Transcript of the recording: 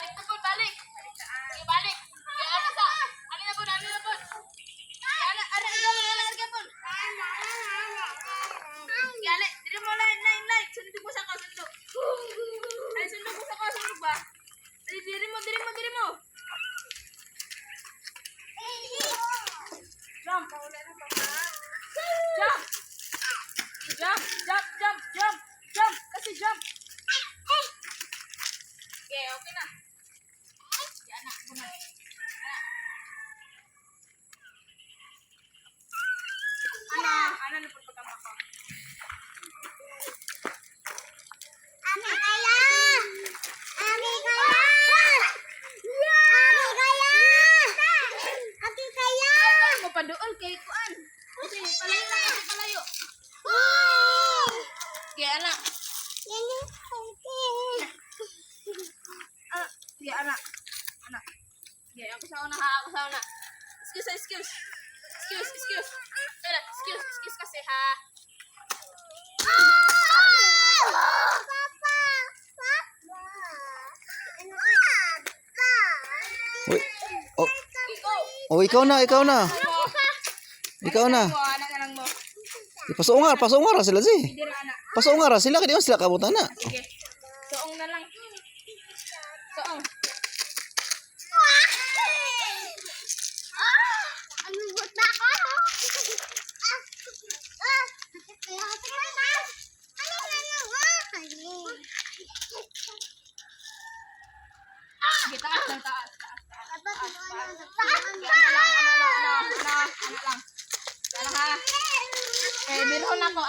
Balik na po, balik. Sige, balik. Sige, ano sa? Alin na po, alin na po. Sige, ara, arga po. Sige, alin. Dili mo, line. Sundok mo sa ko, sundok. Ay, sundok mo sa ko, sundok ba? Diri mo. Jump. Jump. Kasi jump. Okay, okay na. Si anak ko na. Ana na po pagkama ko. Paduol kay kuan. Kasi palayo. Sige, anak. Sige, anak. Sige, ako sa una. Excuse. Excuse kasi ha. Uy. Oh, Iko. oh, ikaw na. Ikaw na. Anak lang mo. Pasungar ra sila si. Dira anak. Pasungar ra sila kadi sila kabutan na. Sige. Soong na lang. Soong. Sige, taas lang. Ano lang. Yan ha. Eh, bilhon ako.